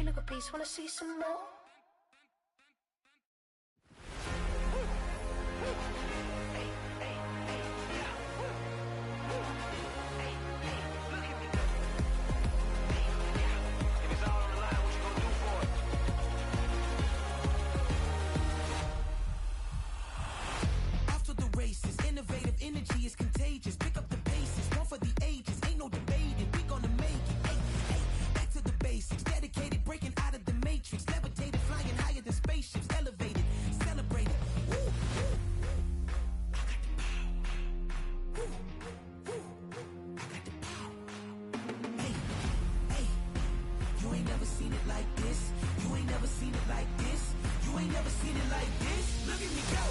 little piece. Wanna see some more? Innovative energy is contagious. Pick up the bases, one for the ages. Ain't no debating, we gonna make it. Hey, hey, back to the basics. Dedicated, breaking out of the matrix. Levitated, flying higher than spaceships. Elevated, celebrated. Woo, woo, woo. I got the power. Woo, woo. I got the power. Hey, hey, you ain't never seen it like this. You ain't never seen it like this. You ain't never seen it like this. Look at me go.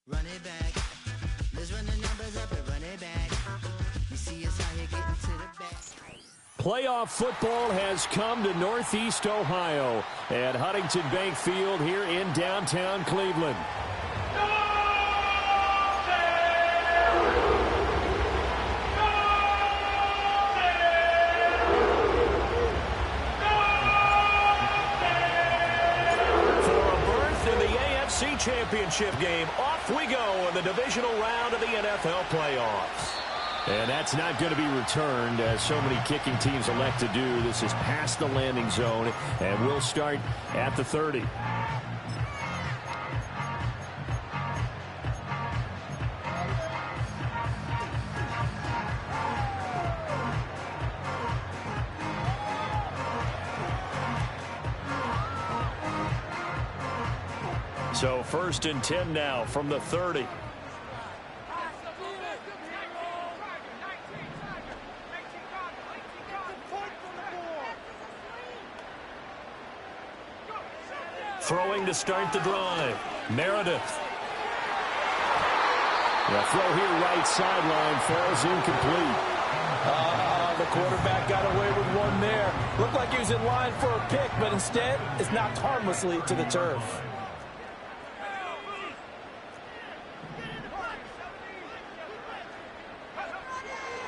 Run it back. Let's run the numbers up and run it back. You see us out here getting to the back. Playoff football has come to Northeast Ohio at Huntington Bank Field here in downtown Cleveland. Championship game. Off we go in the divisional round of the NFL playoffs. And that's not going to be returned, as so many kicking teams elect to do. This is past the landing zone, and we'll start at the 30. So 1st and 10 now from the 30. Throwing to start the drive. Meredith. The throw here right sideline falls incomplete. The quarterback got away with one there. Looked like he was in line for a pick, but instead it's knocked harmlessly to the turf.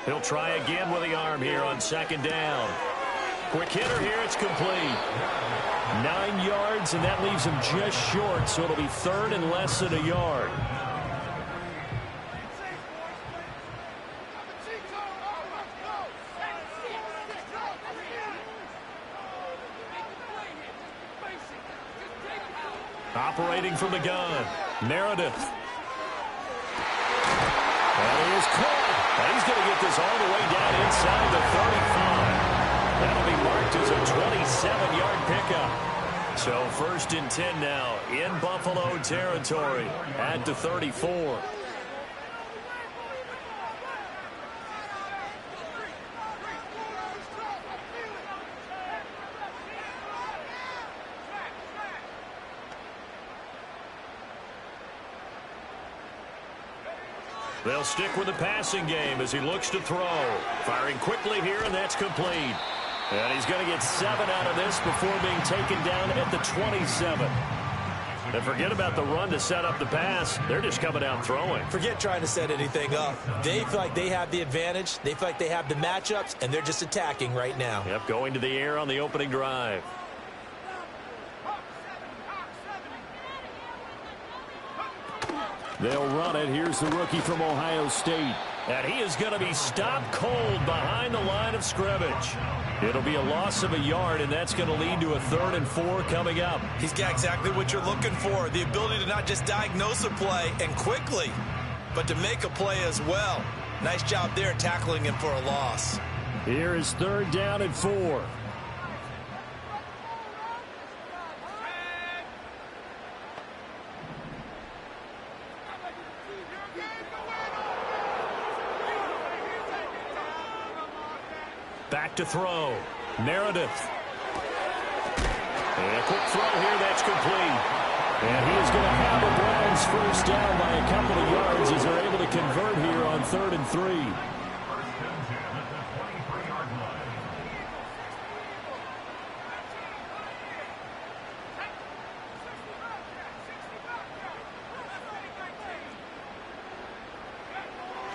He'll try again with the arm here on 2nd down. Quick hitter here, it's complete. 9 yards, and that leaves him just short, so it'll be 3rd and less than a yard. Operating from the gun, Meredith. That is caught. And he's going to get this all the way down inside the 35. That'll be marked as a 27-yard pickup. So 1st and 10 now in Buffalo territory at the 34. They'll stick with the passing game as he looks to throw. Firing quickly here, and that's complete. And he's going to get 7 out of this before being taken down at the 27. And forget about the run to set up the pass. They're just coming out throwing. Forget trying to set anything up. They feel like they have the advantage. They feel like they have the matchups, and they're just attacking right now. Yep, going to the air on the opening drive. They'll run it. Here's the rookie from Ohio State. And he is going to be stopped cold behind the line of scrimmage. It'll be a loss of a yard, and that's going to lead to a 3rd and 4 coming up. He's got exactly what you're looking for, the ability to not just diagnose a play and quickly, but to make a play as well. Nice job there tackling him for a loss. Here is 3rd down and 4. Back to throw. Meredith. And a quick throw here, that's complete. And he is going to have the Browns 1st down by a couple of yards as they're able to convert here on 3rd and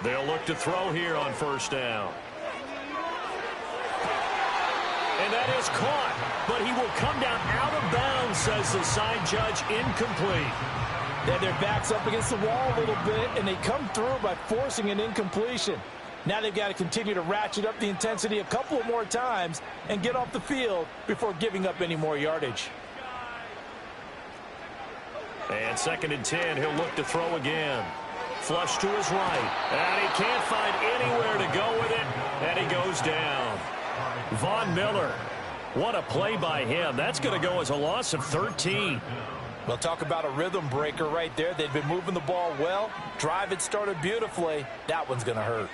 3. They'll look to throw here on 1st down. And that is caught, but he will come down out of bounds, says the side judge. Incomplete. They had their backs up against the wall a little bit, and they come through by forcing an incompletion. Now they've got to continue to ratchet up the intensity a couple of more times and get off the field before giving up any more yardage. And 2nd and 10, he'll look to throw again. Flush to his right, and he can't find anywhere to go with it, and he goes down. Von Miller, what a play by him. That's going to go as a loss of 13. Well, talk about a rhythm breaker right there. They've been moving the ball well. Drive had started beautifully. That one's going to hurt.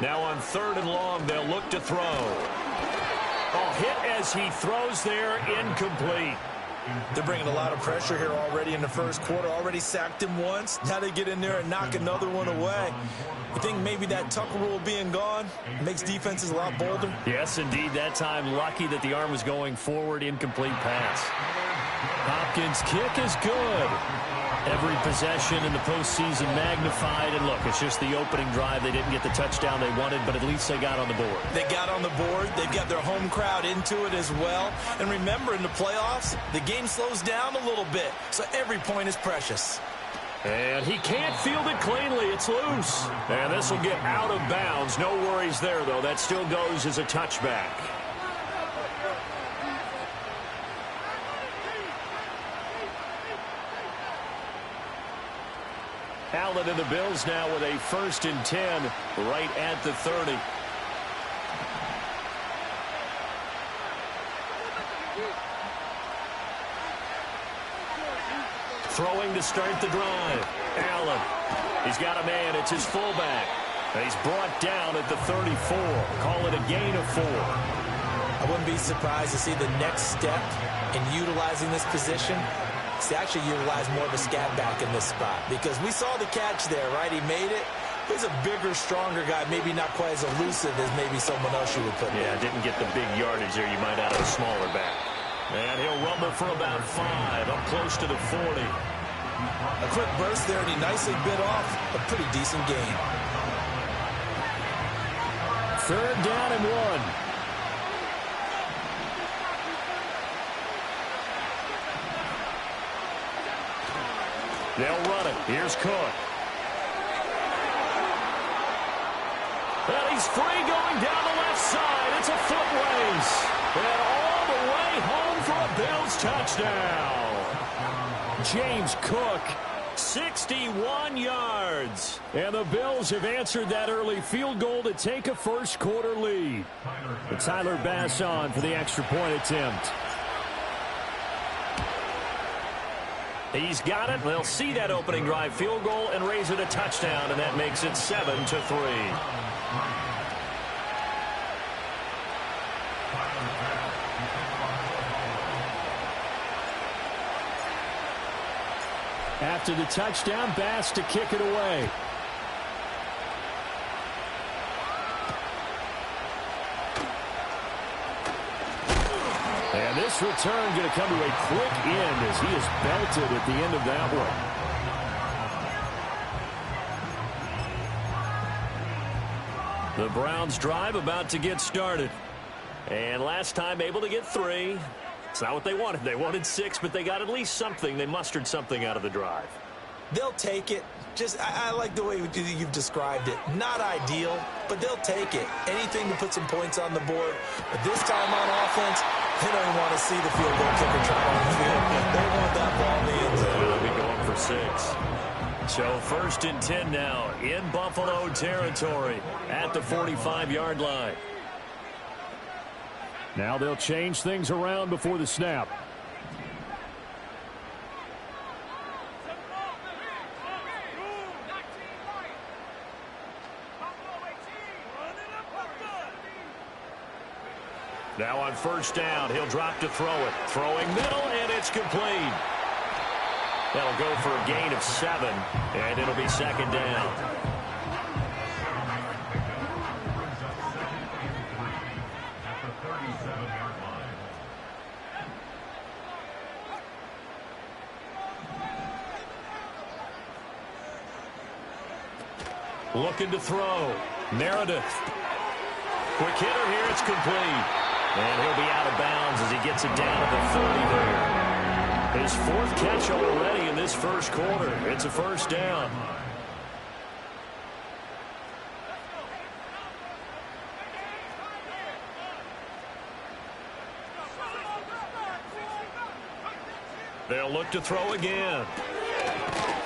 Now on 3rd and long, they'll look to throw. Oh, hit as he throws there, incomplete. They're bringing a lot of pressure here already in the 1st quarter. Already sacked him once. Now they get in there and knock another one away. You think maybe that Tucker rule being gone makes defenses a lot bolder? Yes, indeed. That time, lucky that the arm was going forward. Incomplete pass. Hopkins' kick is good. Every possession in the postseason magnified. And look, it's just the opening drive. They didn't get the touchdown they wanted, but at least they got on the board. They got on the board. They've got their home crowd into it as well. And remember, in the playoffs, the game slows down a little bit. So every point is precious. And he can't field it cleanly. It's loose. And this will get out of bounds. No worries there, though. That still goes as a touchback. Allen and the Bills now with a 1st and 10 right at the 30. Throwing to start the drive. Allen. He's got a man. It's his fullback. And he's brought down at the 34. Call it a gain of 4. I wouldn't be surprised to see the next step in utilizing this position. To actually utilize more of a scat back in this spot, because we saw the catch there, right? He made it. He's a bigger, stronger guy, maybe not quite as elusive as maybe someone else you would put Yeah, didn't get the big yardage there. You might out of a smaller back. And he'll rumble for about 5, up close to the 40. A quick burst there, and he nicely bit off a pretty decent gain. 3rd down and 1. They'll run it. Here's Cook. he's free going down the left side. It's a foot race. And all the way home for a Bills touchdown. James Cook, 61 yards. And the Bills have answered that early field goal to take a first-quarter lead. And Tyler Bass on for the extra point attempt. He's got it. They'll see that opening drive field goal and raise it a touchdown, and that makes it 7-3. After the touchdown, Bass to kick it away. And this return going to come to a quick end as he is belted at the end of that one. The Browns drive about to get started. And last time able to get 3. It's not what they wanted. They wanted 6, but they got at least something. They mustered something out of the drive. They'll take it. I like the way you've described it. Not ideal, but they'll take it. Anything to put some points on the board. But this time on offense, they don't even want to see the field goal kicker try on the field. They want that ball in the end zone. They'll be going for 6. So 1st and 10 now in Buffalo territory at the 45-yard line. Now they'll change things around before the snap. Now on 1st down, he'll drop to throw it. Throwing middle, and it's complete. That'll go for a gain of 7, and it'll be 2nd down. Looking to throw. Meredith. Quick hitter here. It's complete. And he'll be out of bounds as he gets it down to the 30 there. His 4th catch already in this first quarter. It's a 1st down. They'll look to throw again.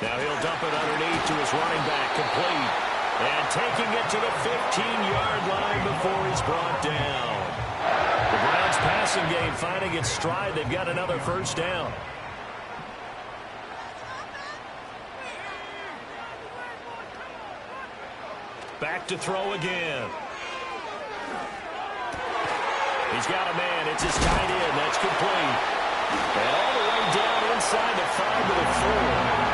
Now he'll dump it underneath to his running back, complete. And taking it to the 15-yard line before he's brought down. The Browns passing game finding its stride. They've got another 1st down. Back to throw again. He's got a man. It's his tight end. That's complete. And all the way down inside the 5 to the 4.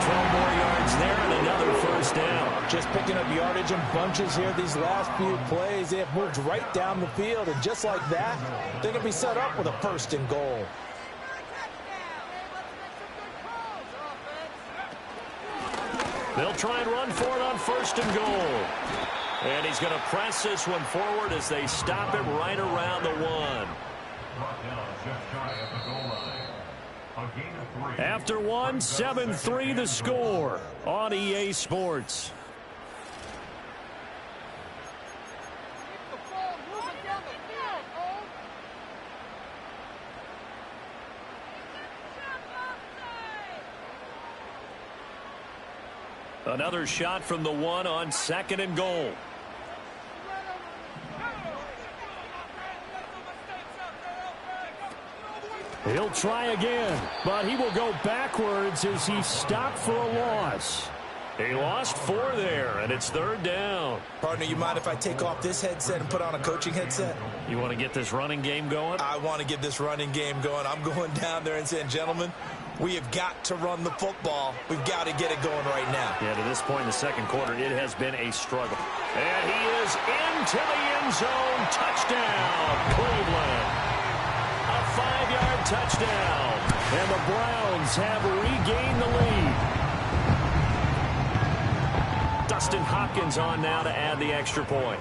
12 more yards there and another 1st down. Just picking up yardage in bunches here these last few plays. They have moved right down the field, and just like that, they're going to be set up with a 1st and goal. They'll try and run for it on 1st and goal. And he's going to press this one forward as they stop it right around the 1. After 1, 7-3 the score on EA Sports. Another shot from the 1 on 2nd and goal. He'll try again, but he will go backwards as he stopped for a loss. He lost 4 there, and it's 3rd down. Partner, you mind if I take off this headset and put on a coaching headset? You want to get this running game going? I want to get this running game going. I'm going down there and saying, gentlemen, we have got to run the football. We've got to get it going right now. Yeah, to this point in the 2nd quarter, it has been a struggle. And he is into the end zone. Touchdown, Cleveland. A 5-yard touchdown. And the Browns have regained the lead. Dustin Hopkins on now to add the extra point.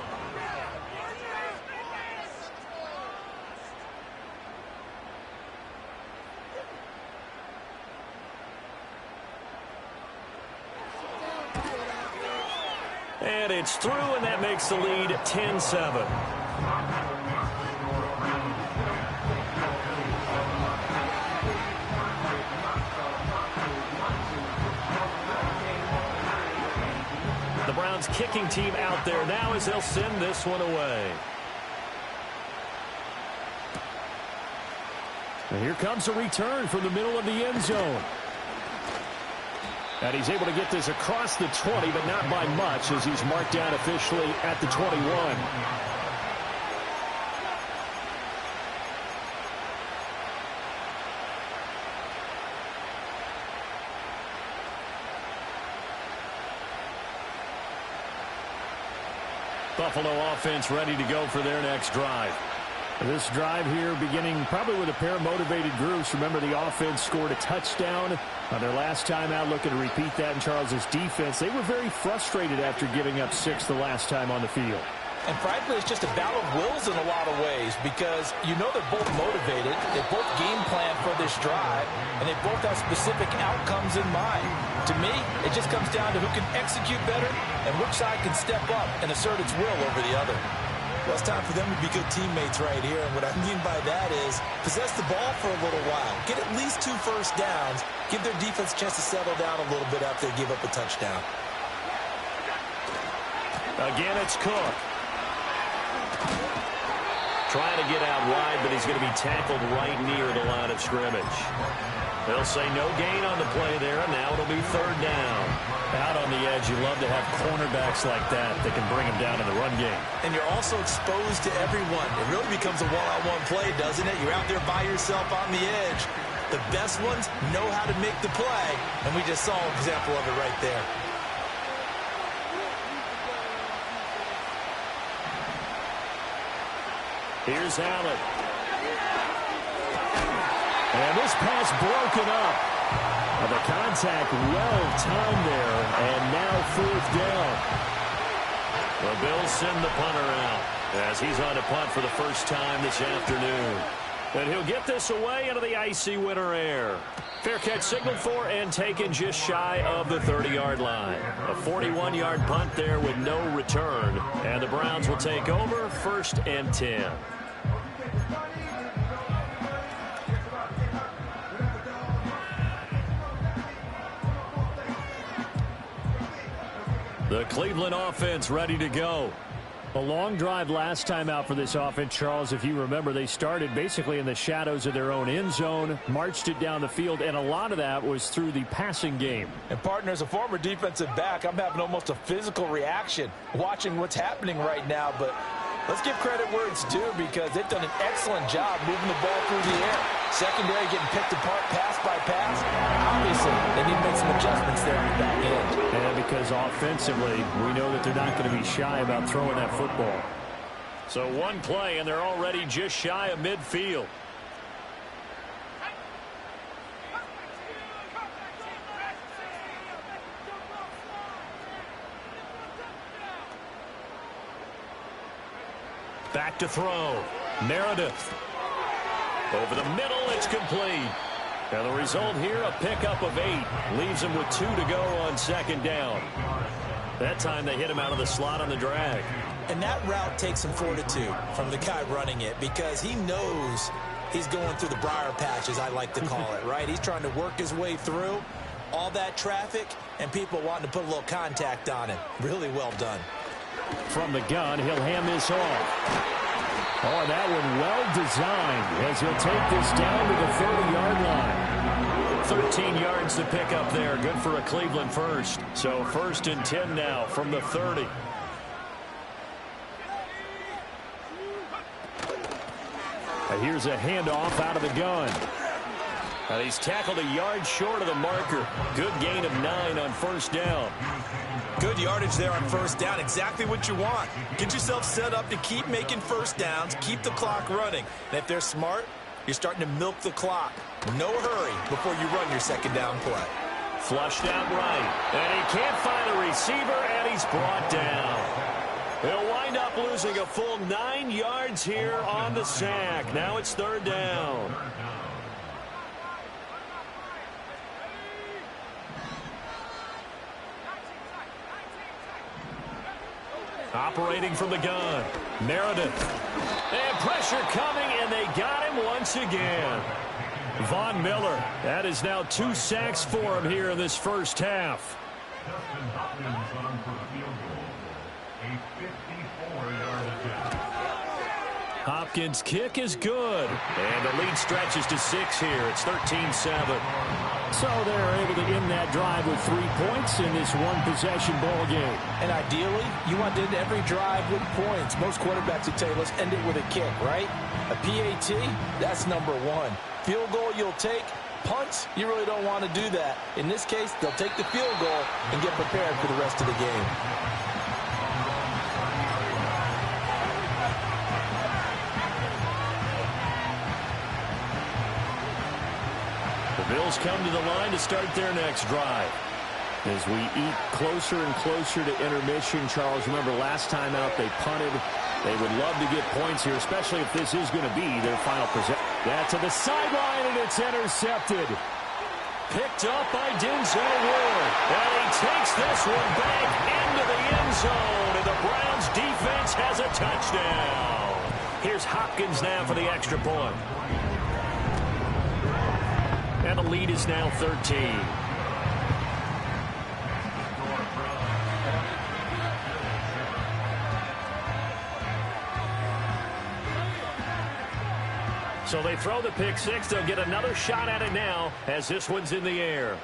And it's through, and that makes the lead 10-7. The Browns kicking team out there now as they'll send this one away. And here comes a return from the middle of the end zone. And he's able to get this across the 20, but not by much as he's marked down officially at the 21. Buffalo offense ready to go for their next drive. This drive here beginning probably with a pair of motivated groups. Remember, the offense scored a touchdown on their last time out. Looking to repeat that in Charles' defense. They were very frustrated after giving up 6 the last time on the field. And frankly, it's just a battle of wills in a lot of ways because you know they're both motivated. They both game plan for this drive, and they both have specific outcomes in mind. To me, it just comes down to who can execute better and which side can step up and assert its will over the other. Well, it's time for them to be good teammates right here. And what I mean by that is possess the ball for a little while. Get at least 2 first downs. Give their defense a chance to settle down a little bit after they give up a touchdown. Again, it's Cook. Trying to get out wide, but he's going to be tackled right near the line of scrimmage. They'll say no gain on the play there, and now it'll be 3rd down. Out on the edge, you love to have cornerbacks like that can bring him down in the run game. And you're also exposed to everyone. It really becomes a one-on-one play, doesn't it? You're out there by yourself on the edge. The best ones know how to make the play, and we just saw an example of it right there. Here's Allen. And this pass broken up. The contact well-timed there, and now 4th down. The Bills send the punter out as he's on to punt for the first time this afternoon. And he'll get this away into the icy winter air. Fair catch signaled for and taken just shy of the 30-yard line. A 41-yard punt there with no return. And the Browns will take over 1st and 10. The Cleveland offense ready to go. A long drive last time out for this offense, Charles. If you remember, they started basically in the shadows of their own end zone, marched it down the field, and a lot of that was through the passing game. And, partner, as a former defensive back, I'm having almost a physical reaction watching what's happening right now. But let's give credit where it's due because they've done an excellent job moving the ball through the air. Secondary getting picked apart pass by pass. Obviously, they need to make some adjustments there on the back end. And because offensively, we know that they're not going to be shy about throwing that football. So one play, and they're already just shy of midfield. Back to throw. Meredith. Over the middle, it's complete. And the result here, a pickup of 8. Leaves him with 2 to go on 2nd down. That time they hit him out of the slot on the drag. And that route takes some fortitude from the guy running it because he knows he's going through the briar patch, as I like to call it, right? He's trying to work his way through all that traffic and people wanting to put a little contact on him. Really well done. From the gun, he'll hand this off. Oh, that one well designed as he'll take this down to the 30-yard line. 13 yards to pick up there. Good for a Cleveland first. So 1st and 10 now from the 30. And here's a handoff out of the gun. And he's tackled a yard short of the marker. Good gain of 9 on 1st down. Good yardage there on 1st down. Exactly what you want. Get yourself set up to keep making 1st downs. Keep the clock running. And if they're smart, you're starting to milk the clock. No hurry before you run your 2nd down play. Flushed out right. And he can't find a receiver, and he's brought down. He'll wind up losing a full 9 yards here on the sack. Now it's 3rd down. Operating from the gun, Meredith. And pressure coming, and they got him once again. Von Miller, that is now 2 sacks for him here in this first half. Hopkins' kick is good. And the lead stretches to 6 here. It's 13-7. So they're able to end that drive with 3 points in this one-possession ball game. And ideally, you want to end every drive with points. Most quarterbacks would tell you, let's end it with a kick, right? A PAT, that's number 1. Field goal you'll take. Punts, you really don't want to do that. In this case, they'll take the field goal and get prepared for the rest of the game. The Bills come to the line to start their next drive. As we eat closer and closer to intermission, Charles, remember last time out they punted. They would love to get points here, especially if this is going to be their final possession. That to the sideline, and it's intercepted. Picked up by Denzel Ward. And he takes this one back into the end zone, and the Browns defense has a touchdown. Here's Hopkins now for the extra point. And the lead is now 13. So they throw the pick six. They'll get another shot at it now as this one's in the air.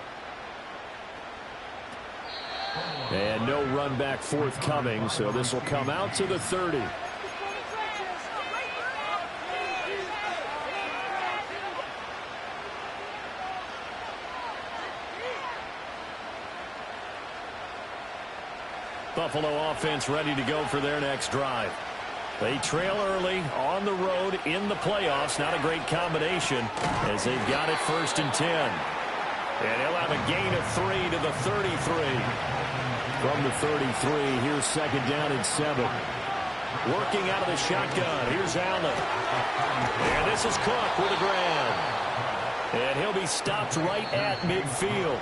And no run back forthcoming, so this will come out to the 30. Buffalo offense ready to go for their next drive. They trail early on the road in the playoffs. Not a great combination as they've got it 1st and 10. And he'll have a gain of 3 to the 33. From the 33, here's 2nd down and 7. Working out of the shotgun. Here's Allen. And this is Cook with a grab. And he'll be stopped right at midfield.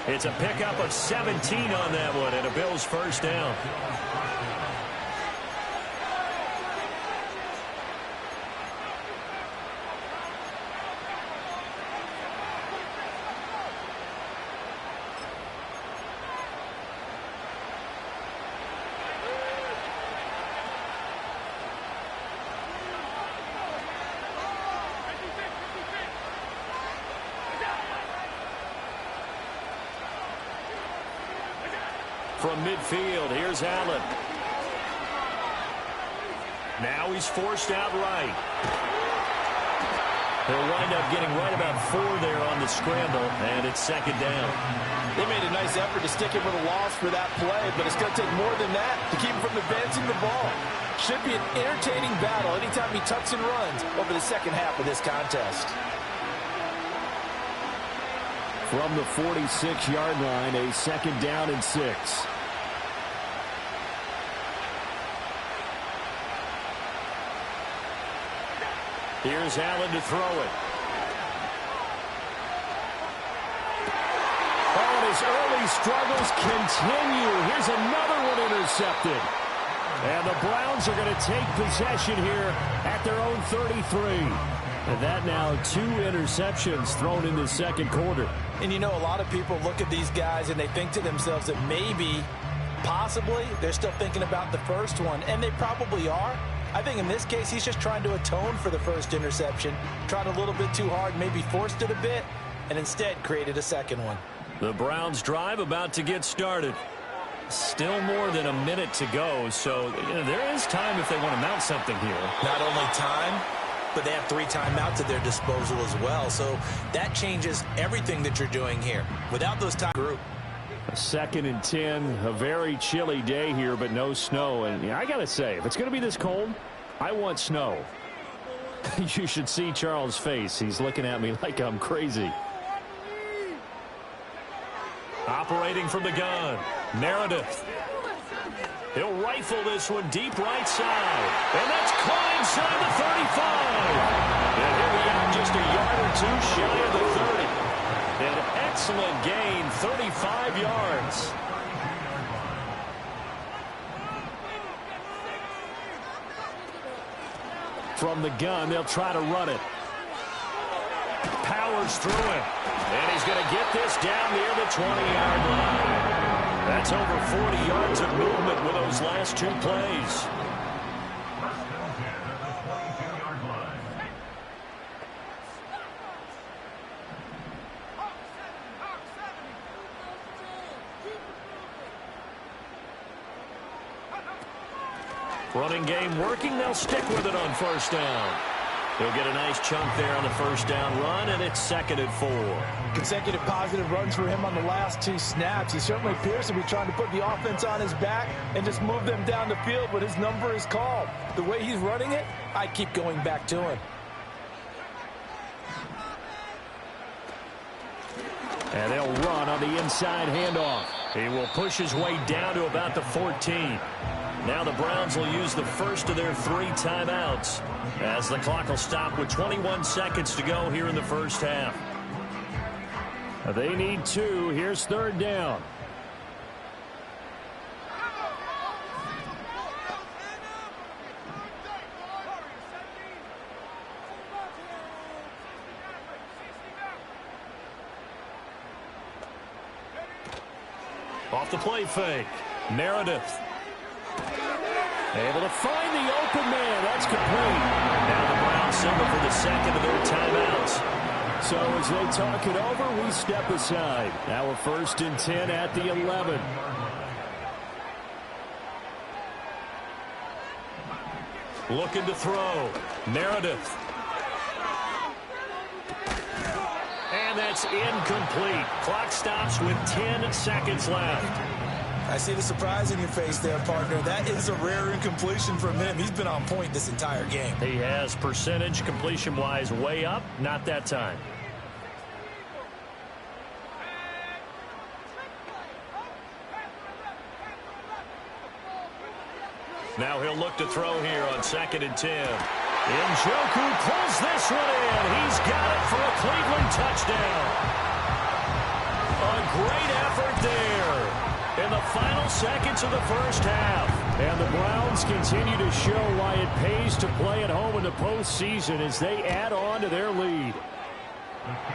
It's a pickup of 17 on that one and a Bills 1st down. From midfield, here's Allen. Now he's forced out right. He'll wind up getting right about 4 there on the scramble, and it's 2nd down. They made a nice effort to stick him with a loss for that play, but it's going to take more than that to keep him from advancing the ball. Should be an entertaining battle anytime he tucks and runs over the second half of this contest. From the 46-yard line, a 2nd down and 6. Here's Allen to throw it. Oh, and his early struggles continue. Here's another one intercepted. And the Browns are going to take possession here at their own 33. And that now 2 interceptions thrown in the 2nd quarter. And you know, a lot of people look at these guys and they think to themselves that maybe, possibly, they're still thinking about the first one. And they probably are. I think in this case, he's just trying to atone for the first interception. Tried a little bit too hard, maybe forced it a bit, and instead created a second one. The Browns drive about to get started. Still more than a minute to go, so there is time if they want to mount something here. Not only time, but they have 3 timeouts at their disposal as well. So that changes everything that you're doing here. Without those time group. A 2nd and 10, a very chilly day here, but no snow. And I got to say, if it's going to be this cold, I want snow. You should see Charles' face. He's looking at me like I'm crazy. Operating from the gun, Meredith. He'll rifle this one deep right side. And that's caught inside the 35. And here we are, just a yard or 2 shy of the 30. An excellent gain, 35 yards. From the gun, they'll try to run it. Powers through it. And he's going to get this down near the 20-yard line. That's over 40 yards of movement with those last two plays. Running game working. They'll stick with it on first down. He'll get a nice chunk there on the first down run, and it's 2nd and 4. Consecutive positive runs for him on the last 2 snaps. He certainly appears to be trying to put the offense on his back and just move them down the field when his number is called. The way he's running it, I keep going back to him. And they'll run on the inside handoff. He will push his way down to about the 14. Now the Browns will use the first of their 3 timeouts as the clock will stop with 21 seconds to go here in the first half. They need 2. Here's 3rd down. Off the play fake. Meredith. Able to find the open man. That's complete. Now the Browns settle for the 2nd of their timeouts. So as they talk it over, we step aside. Now a 1st and 10 at the 11. Looking to throw. Meredith. And that's incomplete. Clock stops with 10 seconds left. I see the surprise in your face there, partner. That is a rare incompletion from him. He's been on point this entire game. He has percentage completion-wise way up. Not that time. Now he'll look to throw here on 2nd and 10. Njoku pulls this one in. He's got it for a Cleveland touchdown. A great effort there in the final seconds of the first half. And the Browns continue to show why it pays to play at home in the postseason as they add on to their lead.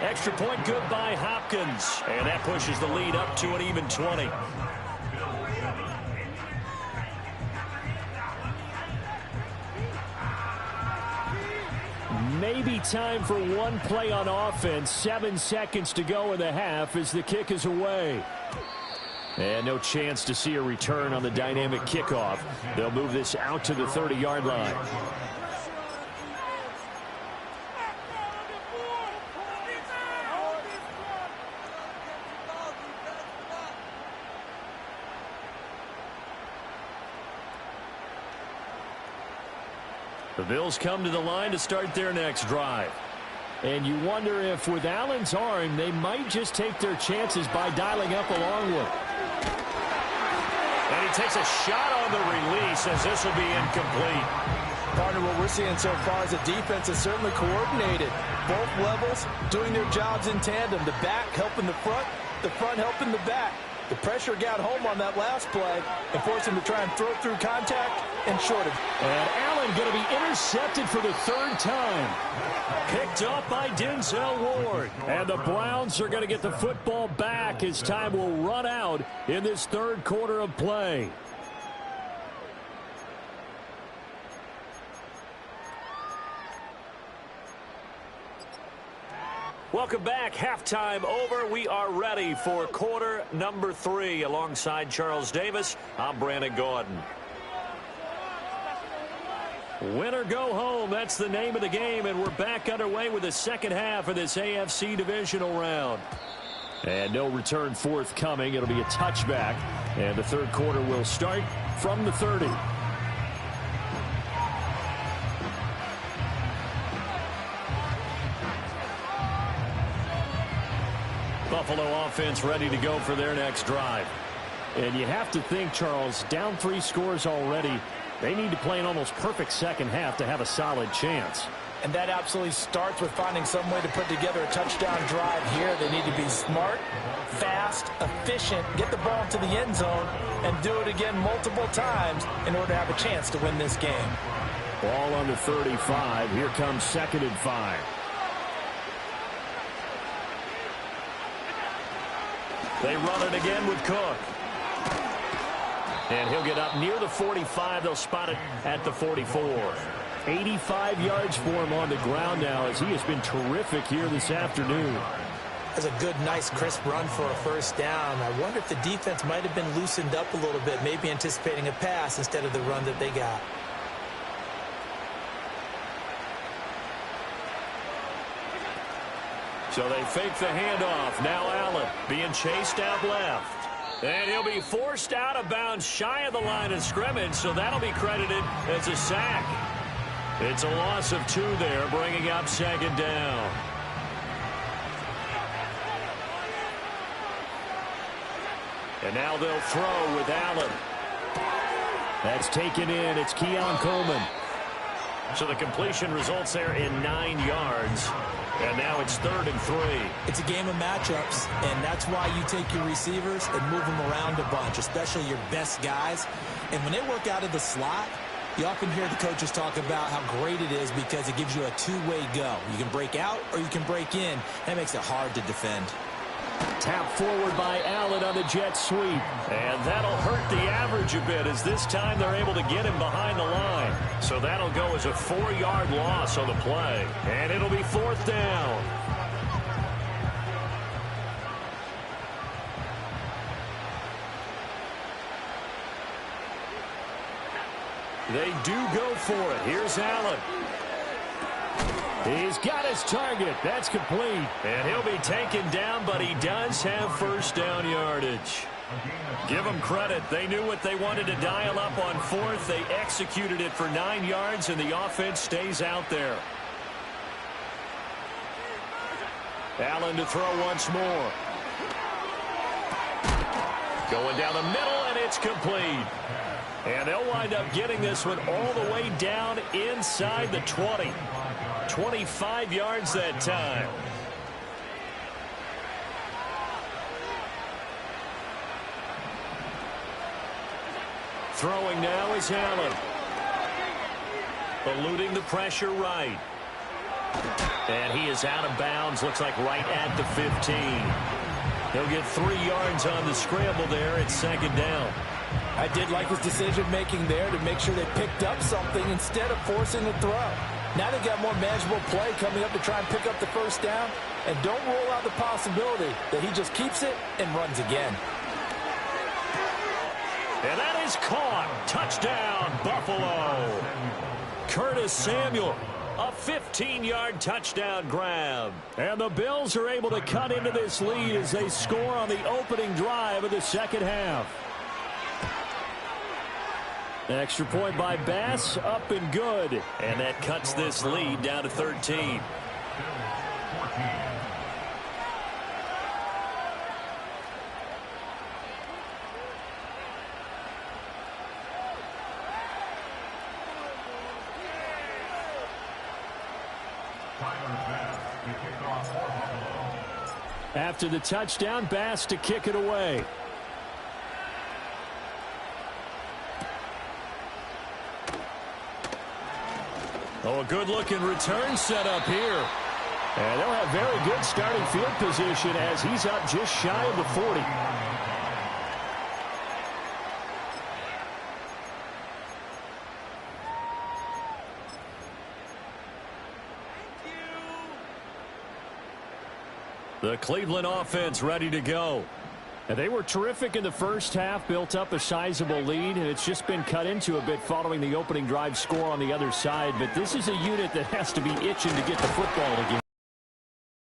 Extra point good by Hopkins. And that pushes the lead up to an even 20. Maybe time for one play on offense. 7 seconds to go in the half as the kick is away. And no chance to see a return on the dynamic kickoff. They'll move this out to the 30-yard line. The Bills come to the line to start their next drive. And you wonder if with Allen's arm, they might just take their chances by dialing up a long one. And he takes a shot on the release as this will be incomplete. Partner, what we're seeing so far is the defense is certainly coordinated. Both levels doing their jobs in tandem. The back helping the front helping the back. The pressure got home on that last play and forced him to try and throw through contact and shorted. And Allen going to be intercepted for the 3rd time. Picked up by Denzel Ward. And the Browns are going to get the football back as time will run out in this 3rd quarter of play. Welcome back. Halftime over. We are ready for quarter number 3. Alongside Charles Davis, I'm Brandon Gordon. Win or go home, that's the name of the game, and we're back underway with the second half of this AFC divisional round. And no return forthcoming. It'll be a touchback, and the 3rd quarter will start from the 30. Buffalo offense ready to go for their next drive. And you have to think, Charles, down 3 scores already. They need to play an almost perfect second half to have a solid chance. And that absolutely starts with finding some way to put together a touchdown drive here. They need to be smart, fast, efficient, get the ball to the end zone, and do it again multiple times in order to have a chance to win this game. Ball on the 35. Here comes 2nd and 5. They run it again with Cook. And he'll get up near the 45. They'll spot it at the 44. 85 yards for him on the ground now as he has been terrific here this afternoon. That's a good, nice, crisp run for a first down. I wonder if the defense might have been loosened up a little bit, maybe anticipating a pass instead of the run that they got. So they fake the handoff. Now Allen being chased out left. And he'll be forced out of bounds shy of the line of scrimmage, so that'll be credited as a sack. It's a loss of 2 there, bringing up 2nd down. And now they'll throw with Allen. That's taken in. It's Keon Coleman. So the completion results there in 9 yards. And now it's 3rd and 3. It's a game of matchups, and that's why you take your receivers and move them around a bunch, especially your best guys. And when they work out of the slot, you often hear the coaches talk about how great it is because it gives you a two-way go. You can break out or you can break in. That makes it hard to defend. Tap forward by Allen on the jet sweep. And that'll hurt the average a bit as this time they're able to get him behind the line. So that'll go as a 4-yard loss on the play. And it'll be 4th down. They do go for it. Here's Allen. He's got his target. That's complete. And he'll be taken down, but he does have first down yardage. Give them credit. They knew what they wanted to dial up on 4th. They executed it for 9 yards, and the offense stays out there. Allen to throw once more. Going down the middle, and it's complete. And they'll wind up getting this one all the way down inside the 20. 25 yards that time. Throwing now is Allen. Eluding the pressure right. And he is out of bounds. Looks like right at the 15. He'll get 3 yards on the scramble there. It's 2nd down. I did like his decision-making there to make sure they picked up something instead of forcing a throw. Now they've got more manageable play coming up to try and pick up the first down. And don't rule out the possibility that he just keeps it and runs again. And that is caught. Touchdown, Buffalo. Curtis Samuel, a 15-yard touchdown grab. And the Bills are able to cut into this lead as they score on the opening drive of the second half. Extra point by Bass, up and good. And that cuts this lead down to 13. After the touchdown, Bass to kick it away. Oh, a good-looking return set up here. And they'll have very good starting field position as he's up just shy of the 40. The Cleveland offense ready to go. And they were terrific in the first half, built up a sizable lead, and it's just been cut into a bit following the opening drive score on the other side. But this is a unit that has to be itching to get the football again.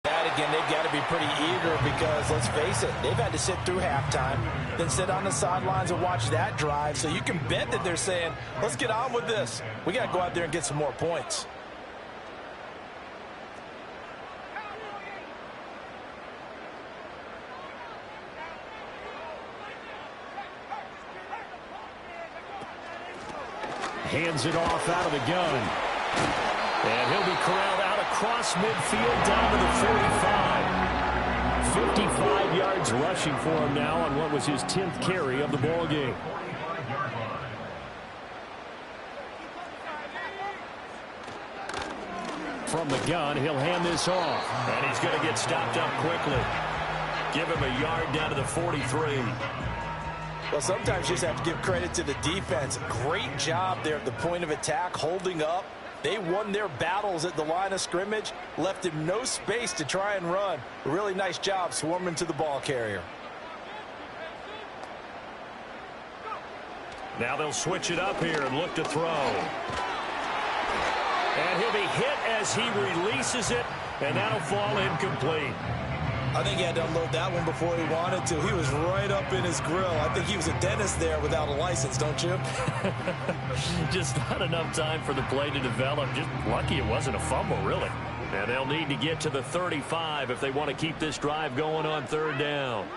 That again, they've got to be pretty eager because, let's face it, they've had to sit through halftime, then sit on the sidelines and watch that drive. So you can bet that they're saying, let's get on with this. We got to go out there and get some more points. Hands it off out of the gun. And he'll be corralled out across midfield down to the 45. 55 yards rushing for him now on what was his 10th carry of the ball game. from the gun. He'll hand this off. And he's going to get stopped up quickly. Give him a yard down to the 43. Well, sometimes you just have to give credit to the defense. Great job there at the point of attack, holding up. They won their battles at the line of scrimmage, left him no space to try and run. A really nice job swarming to the ball carrier. Now they'll switch it up here and look to throw. And he'll be hit as he releases it, and that'll fall incomplete. I think he had to unload that one before he wanted to. He was right up in his grill. I think he was a dentist there without a license, don't you? Just not enough time for the play to develop. Just lucky it wasn't a fumble, really. And they'll need to get to the 35 if they want to keep this drive going on third down.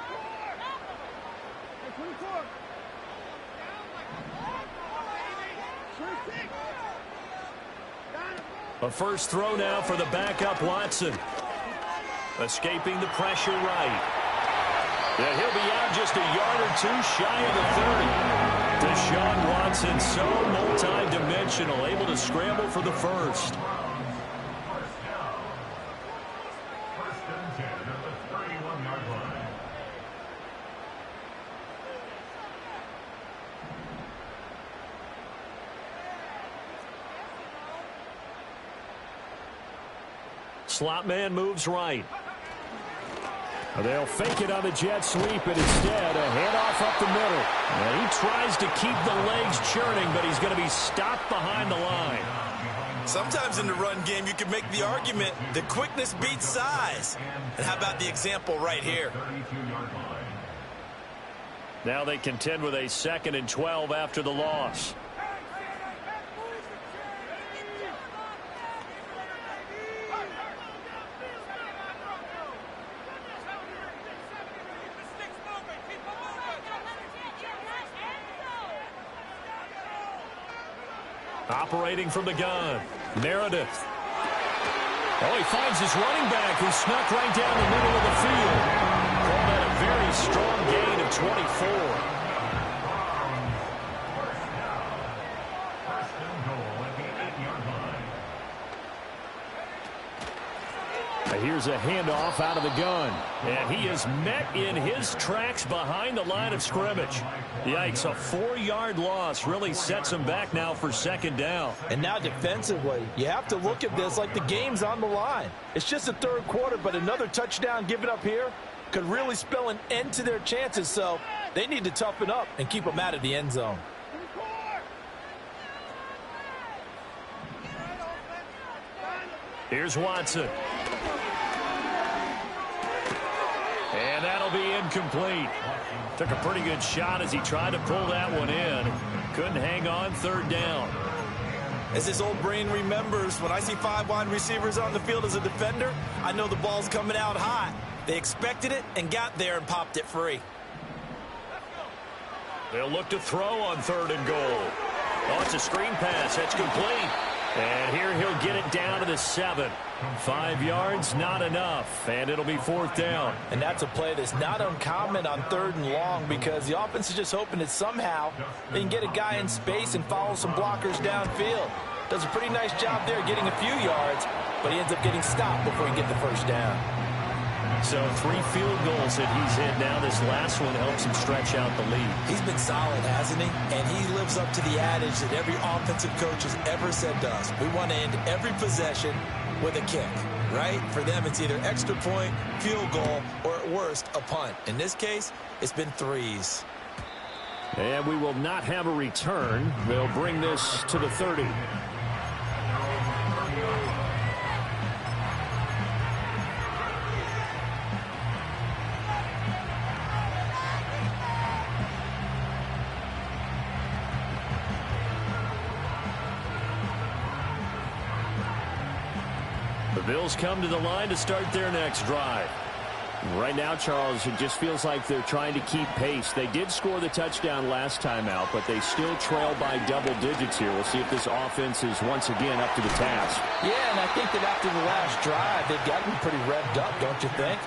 A first throw now for the backup Watson. Escaping the pressure right. And he'll be out just a yard or two shy of the 30. Deshaun Watson, so multi-dimensional, able to scramble for the first. Slot man moves right. They'll fake it on the jet sweep, and instead a handoff up the middle. And he tries to keep the legs churning, but he's going to be stopped behind the line. Sometimes in the run game, you can make the argument that quickness beats size. And how about the example right here? Now they contend with a 2nd and 12 after the loss. Operating from the gun, Meredith. Oh, he finds his running back who snuck right down the middle of the field. Called that a very strong gain of 24. Here's a handoff out of the gun. And he is met in his tracks behind the line of scrimmage. Yikes, a 4-yard loss really sets him back now for 2nd down. And now defensively, you have to look at this like the game's on the line. It's just the 3rd quarter, but another touchdown given up here could really spell an end to their chances. So they need to toughen up and keep them out of the end zone. Here's Watson. And that'll be incomplete. Took a pretty good shot as he tried to pull that one in. Couldn't hang on 3rd down. As his old brain remembers, when I see 5 wide receivers on the field as a defender, I know the ball's coming out hot. They expected it and got there and popped it free. They'll look to throw on 3rd and goal. Oh, it's a screen pass. That's complete. And here he'll get it down to the 7. 5 yards, not enough. And it'll be 4th down. And that's a play that's not uncommon on 3rd and long because the offense is just hoping that somehow they can get a guy in space and follow some blockers downfield. Does a pretty nice job there getting a few yards, but he ends up getting stopped before he gets the first down. So 3 field goals that he's hit now. This last one helps him stretch out the lead. He's been solid, hasn't he? And he lives up to the adage that every offensive coach has ever said to us. We want to end every possession with a kick, right? For them, it's either extra point, field goal, or at worst, a punt. In this case, it's been 3s. And we will not have a return. They'll bring this to the 30. The Bills come to the line to start their next drive. Right now, Charles, it just feels like they're trying to keep pace. They did score the touchdown last time out, but they still trail by double digits here. We'll see if this offense is once again up to the task. Yeah, and I think that after the last drive, they've gotten pretty revved up, don't you think?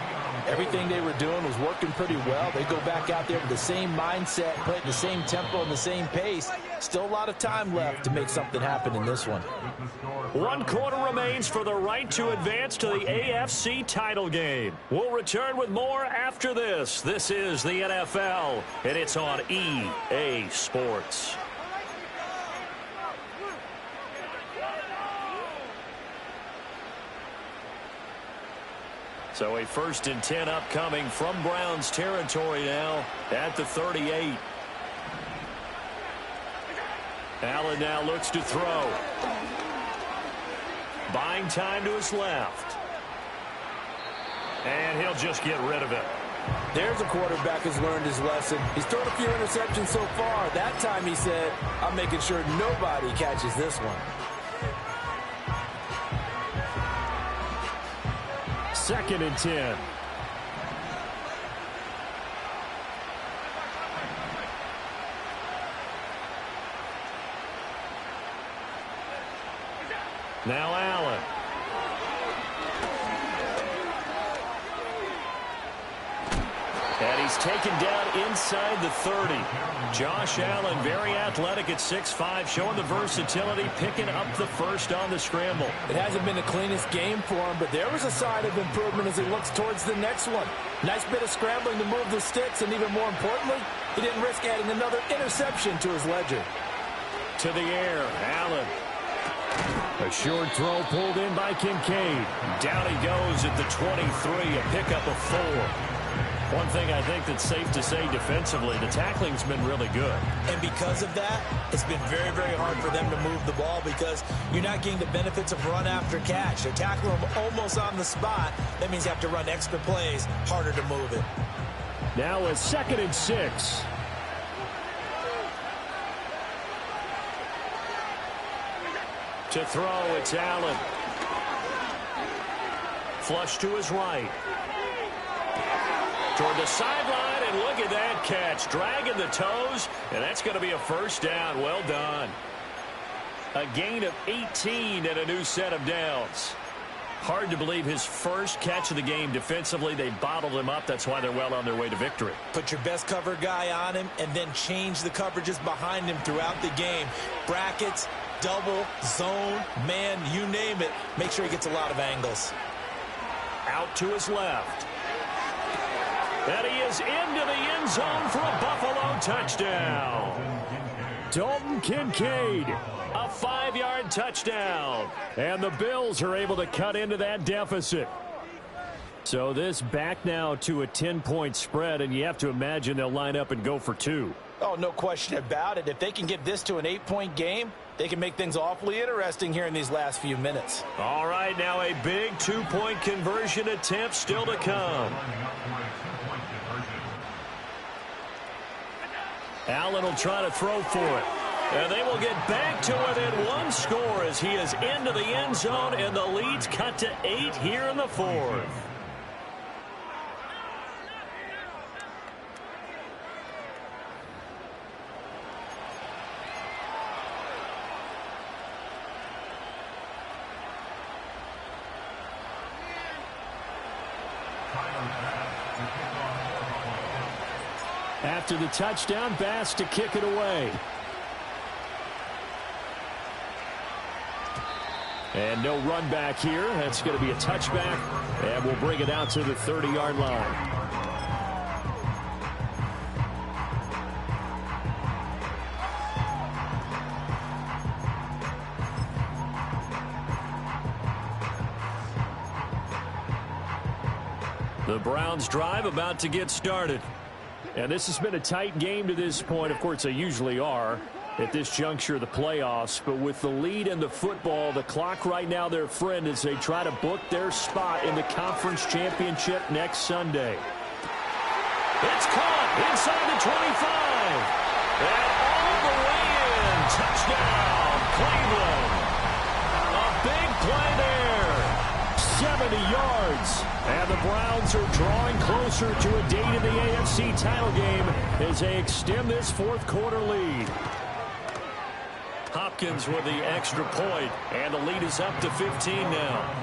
Everything they were doing was working pretty well. They go back out there with the same mindset, play at the same tempo and the same pace. Still a lot of time left to make something happen in this one. 1 quarter remains for the right to advance to the AFC title game. We'll return with more after this. This is the NFL, and it's on EA Sports. So a 1st and 10 upcoming from Browns territory now at the 38. Allen now looks to throw. Buying time to his left. And he'll just get rid of it. There's a quarterback who's learned his lesson. He's thrown a few interceptions so far. That time he said, I'm making sure nobody catches this one. 2nd and 10. Now Allen. And he's taken down inside the 30. Josh Allen, very athletic at 6'5", showing the versatility, picking up the first on the scramble. It hasn't been the cleanest game for him, but there was a sign of improvement as he looks towards the next one. Nice bit of scrambling to move the sticks, and even more importantly, he didn't risk adding another interception to his ledger. To the air, Allen. A short throw pulled in by Kincaid. Down he goes at the 23, a pickup of 4. One thing I think that's safe to say defensively, the tackling's been really good. And because of that, it's been very, very hard for them to move the ball because you're not getting the benefits of run after catch. They tackle them almost on the spot. That means you have to run extra plays, harder to move it. Now a 2nd and 6. To throw, it's Allen. Flush to his right. Toward the sideline, and look at that catch. Dragging the toes, and that's going to be a 1st down. Well done. A gain of 18 and a new set of downs. Hard to believe his first catch of the game defensively. They bottled him up. That's why they're well on their way to victory. Put your best cover guy on him and then change the coverages behind him throughout the game. Brackets, double, zone, man, you name it. Make sure he gets a lot of angles. Out to his left. And he is into the end zone for a Buffalo touchdown. Dalton Kincaid, a 5-yard touchdown. And the Bills are able to cut into that deficit. So this back now to a 10-point spread, and you have to imagine they'll line up and go for 2. Oh, no question about it. If they can get this to an 8-point game, they can make things awfully interesting here in these last few minutes. All right, now a big 2-point conversion attempt still to come. Allen will try to throw for it. And they will get back to within 1 score as he is into the end zone, and the lead's cut to 8 here in the 4th. After the touchdown, Bass to kick it away. And no run back here. That's going to be a touchback, and we'll bring it out to the 30-yard line. The Browns drive about to get started. And this has been a tight game to this point. Of course, they usually are at this juncture of the playoffs. But with the lead in the football, the clock right now their friend as they try to book their spot in the conference championship next Sunday. It's caught inside the 25. And all the way in. Touchdown, Cleveland. A big play there. 70 yards. And the Browns are drawing closer to a date in the AFC title game as they extend this 4th quarter lead. Hopkins with the extra point, and the lead is up to 15 now.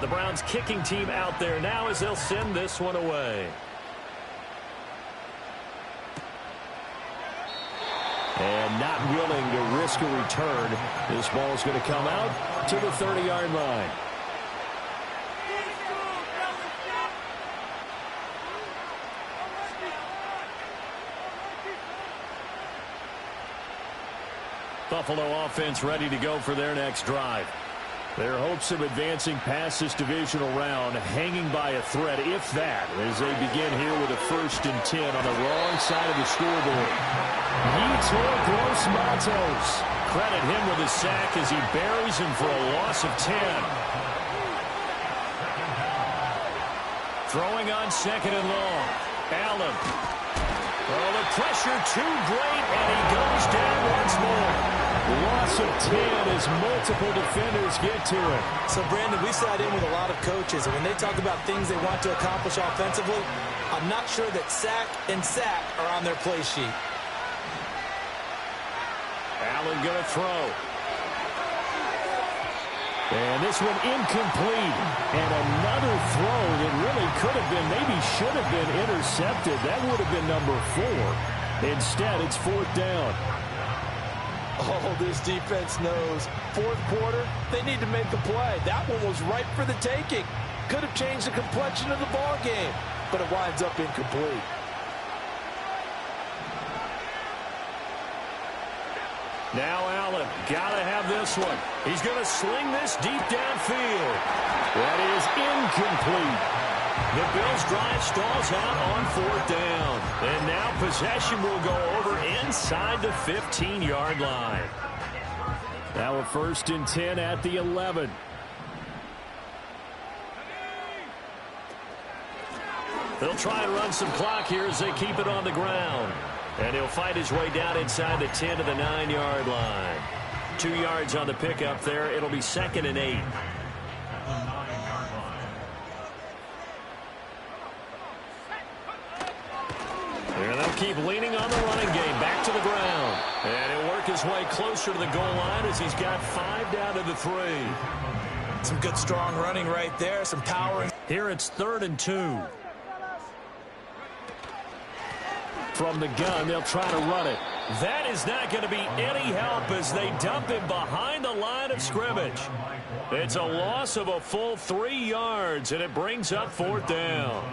The Browns kicking team out there now as they'll send this one away. And not willing to risk a return. This ball is going to come out to the 30-yard line. Buffalo offense ready to go for their next drive. Their hopes of advancing past this divisional round hanging by a thread, if that, as they begin here with a 1st and 10 on the wrong side of the scoreboard. Yetur Gross-Matos. Credit him with a sack as he buries him for a loss of 10. Throwing on 2nd and long. Allen. Oh, the pressure too great, and he goes down once more. Loss of 10 as multiple defenders get to it. So, Brandon, we sat in with a lot of coaches, and when they talk about things they want to accomplish offensively, I'm not sure that sack and sack are on their play sheet. Allen going to throw. And this one incomplete. And another throw that really could have been, maybe should have been intercepted. That would have been number 4. Instead, it's 4th down. Oh, this defense knows. 4th quarter, they need to make a play. That one was ripe for the taking. Could have changed the complexion of the ball game, but it winds up incomplete. Now Allen, gotta have this one. He's gonna sling this deep downfield. That is incomplete. The Bills' drive stalls out on 4th down. And now possession will go over inside the 15-yard line. Now a 1st and 10 at the 11. They'll try and run some clock here as they keep it on the ground. And he'll fight his way down inside the 10 to the 9-yard line. 2 yards on the pickup there. It'll be 2nd and 8. And they'll keep leaning on the running game. Back to the ground. And he'll work his way closer to the goal line as he's got 5 down to the 3. Some good, strong running right there. Some power. Here it's 3rd and 2. From the gun, they'll try to run it. That is not going to be any help as they dump him behind the line of scrimmage. It's a loss of a full 3 yards, and it brings up 4th down.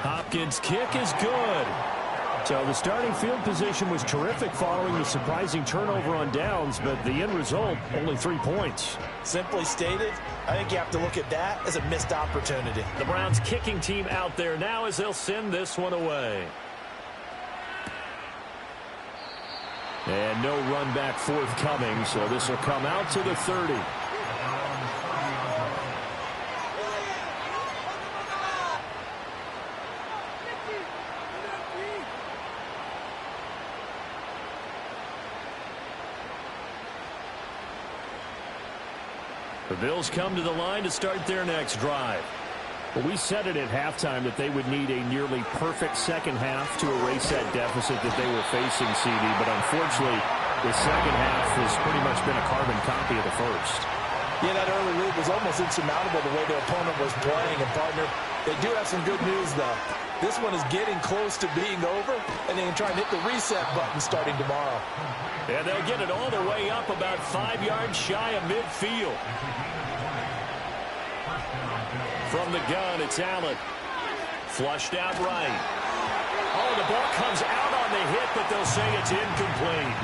Hopkins' kick is good. So the starting field position was terrific following the surprising turnover on downs, but the end result, only 3 points. Simply stated, I think you have to look at that as a missed opportunity. The Browns kicking team out there now as they'll send this one away. And no run back forthcoming, so this will come out to the 30. The Bills come to the line to start their next drive. Well, we said it at halftime that they would need a nearly perfect second half to erase that deficit that they were facing, CD. But unfortunately, the second half has pretty much been a carbon copy of the first. Yeah, that early lead was almost insurmountable the way their opponent was playing. And, partner, they do have some good news, though. This one is getting close to being over, and they can try and hit the reset button starting tomorrow. And they'll get it all the way up about 5 yards shy of midfield. From the gun, it's Allen. Flushed out right. Oh, the ball comes out on the hit, but they'll say it's incomplete.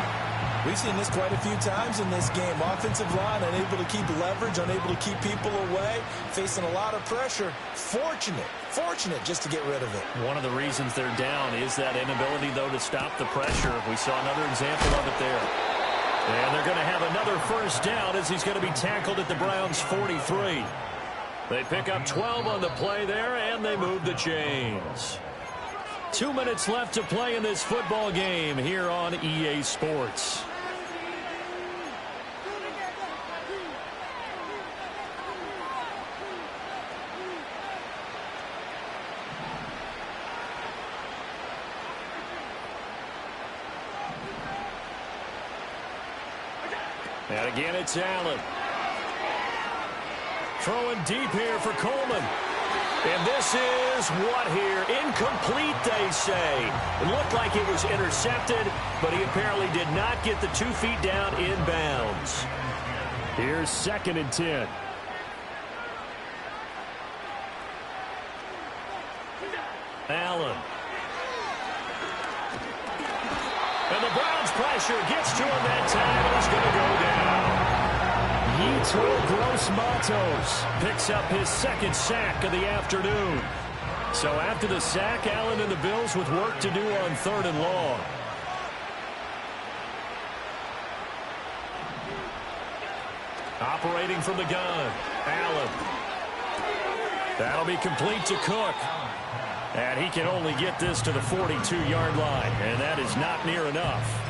We've seen this quite a few times in this game. Offensive line unable to keep leverage, unable to keep people away, facing a lot of pressure. Fortunate just to get rid of it. One of the reasons they're down is that inability, though, to stop the pressure. We saw another example of it there. And they're going to have another 1st down as he's going to be tackled at the Browns' 43. They pick up 12 on the play there, and they move the chains. 2 minutes left to play in this football game here on EA Sports. And again, it's Allen. throwing deep here for Coleman. And this is what here? Incomplete, they say. It looked like it was intercepted, but he apparently did not get the 2 feet down in bounds. Here's 2nd and 10. Allen. And the Browns pressure gets to him that time, and he's going to go down. Yetur Gross-Matos picks up his 2nd sack of the afternoon. So after the sack, Allen and the Bills with work to do on 3rd and long. Operating from the gun, Allen. That'll be complete to Cook. And he can only get this to the 42-yard line, and that is not near enough.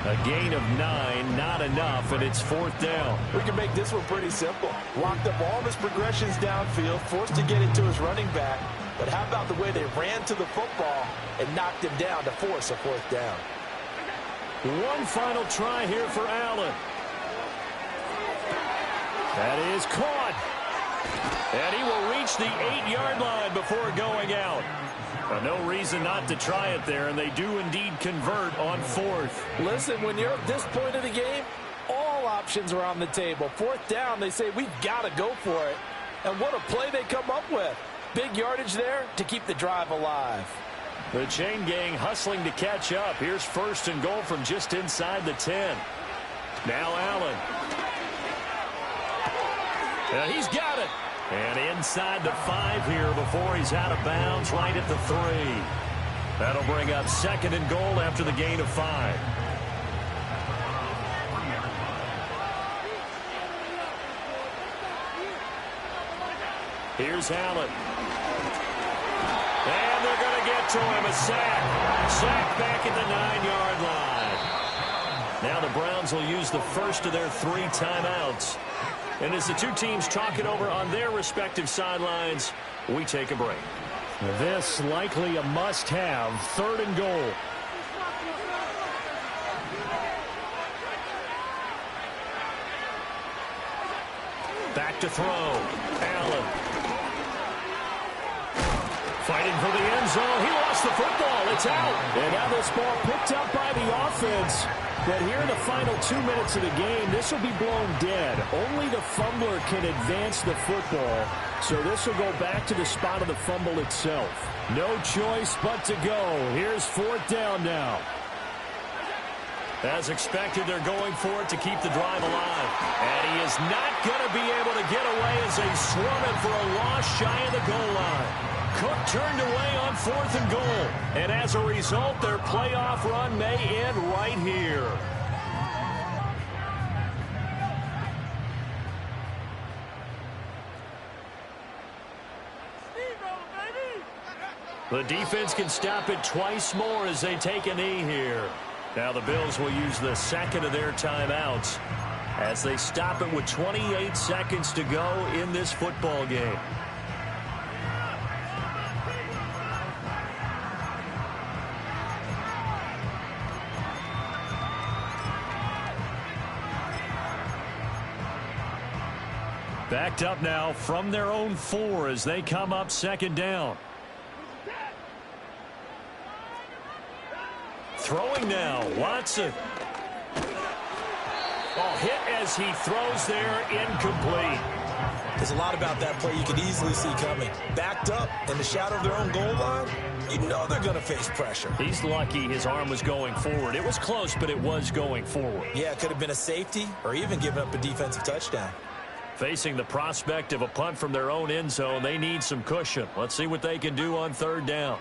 A gain of 9, not enough, and it's 4th down. We can make this one pretty simple. Locked up all of his progressions downfield, forced to get it to his running back. But how about the way they ran to the football and knocked him down to force a 4th down? One final try here for Allen. That is caught. And he will reach the 8-yard line before going out. No reason not to try it there, and they do indeed convert on 4th. Listen, when you're at this point of the game, all options are on the table. 4th down, they say, we've got to go for it. And what a play they come up with. Big yardage there to keep the drive alive. The chain gang hustling to catch up. Here's 1st and goal from just inside the 10. Now Allen. He's got it. And inside the 5 here before he's out of bounds, right at the 3. That'll bring up 2nd and goal after the gain of 5. Here's Allen. And they're going to get to him. A sack. Sack back at the 9-yard line. Now the Browns will use the first of their 3 timeouts. And as the two teams talk it over on their respective sidelines, we take a break. This likely a must-have, 3rd and goal. Back to throw. Allen. Fighting for the end zone. He lost the football. It's out. And now this ball picked up by the offense. But here in the final 2 minutes of the game, this will be blown dead. Only the fumbler can advance the football. So this will go back to the spot of the fumble itself. No choice but to go. Here's 4th down now. As expected, they're going for it to keep the drive alive. And he is not going to be able to get away as they swarm him for a loss shy of the goal line. Cook turned away on 4th and goal. And as a result, their playoff run may end right here. The defense can stop it twice more as they take a knee here. Now the Bills will use the 2nd of their timeouts as they stop it with 28 seconds to go in this football game. Backed up now from their own 4 as they come up 2nd down. Throwing now, Watson. Oh, hit as he throws there, incomplete. There's a lot about that play you could easily see coming. Backed up in the shadow of their own goal line, you know they're going to face pressure. He's lucky his arm was going forward. It was close, but it was going forward. Yeah, it could have been a safety or even given up a defensive touchdown. Facing the prospect of a punt from their own end zone, they need some cushion. Let's see what they can do on 3rd down.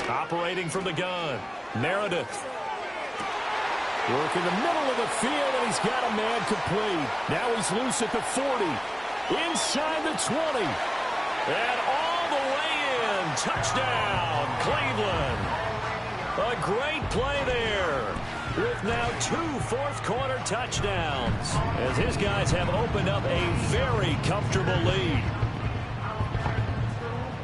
Operating from the gun, Meredith. Work in the middle of the field, and he's got a man complete. Now he's loose at the 40. Inside the 20. And all the way in. Touchdown, Cleveland. A great play there. with now 2 fourth-quarter touchdowns, as his guys have opened up a very comfortable lead.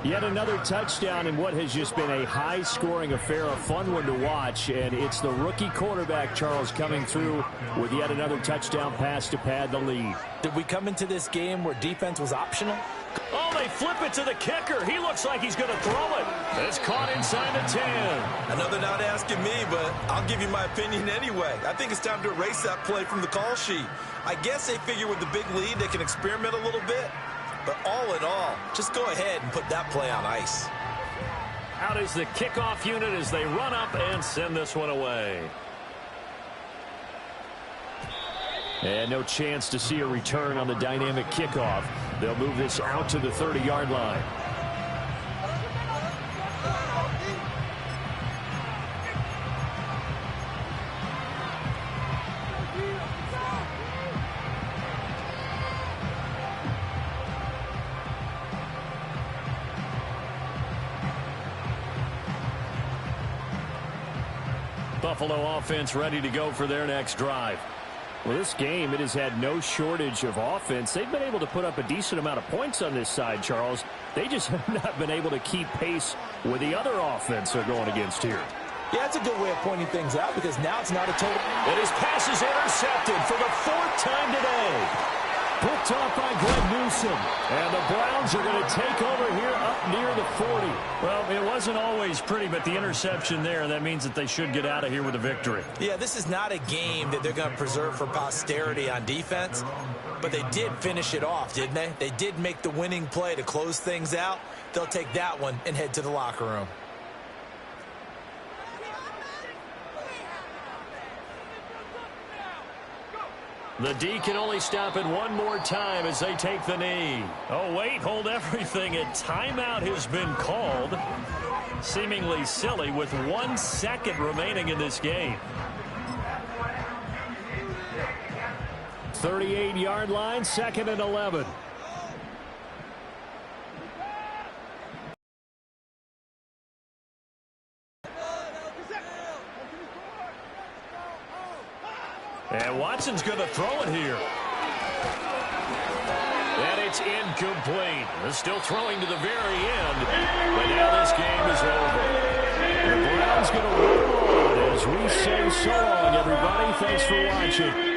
Yet another touchdown in what has just been a high-scoring affair, a fun one to watch, and it's the rookie quarterback, Charles, coming through with yet another touchdown pass to pad the lead. Did we come into this game where defense was optional? Oh, they flip it to the kicker. He looks like he's going to throw it. It's caught inside the 10. I know they're not asking me, but I'll give you my opinion anyway. I think it's time to erase that play from the call sheet. I guess they figure with the big lead they can experiment a little bit. But all in all, just go ahead and put that play on ice. Out is the kickoff unit as they run up and send this one away. And no chance to see a return on the dynamic kickoff. They'll move this out to the 30-yard line. Buffalo offense ready to go for their next drive. Well, this game, it has had no shortage of offense. They've been able to put up a decent amount of points on this side, Charles. They just have not been able to keep pace with the other offense they're going against here. Yeah, that's a good way of pointing things out because now it's not a total. And his pass is intercepted for the 4th time today. Picked off by Greg Newsom. And the Browns are going to take over here up near the 40. Well, it wasn't always pretty, but the interception there, that means that they should get out of here with a victory. Yeah, this is not a game that they're going to preserve for posterity on defense, but they did finish it off, didn't they? They did make the winning play to close things out. They'll take that one and head to the locker room. The D can only stop it one more time as they take the knee. Oh, wait, hold everything. A timeout has been called. Seemingly silly with 1 second remaining in this game. 38-yard line, 2nd and 11. And Watson's going to throw it here. And it's incomplete. They're still throwing to the very end. But now this game is over. The Browns going to roll on as we say so long, everybody. Thanks for watching.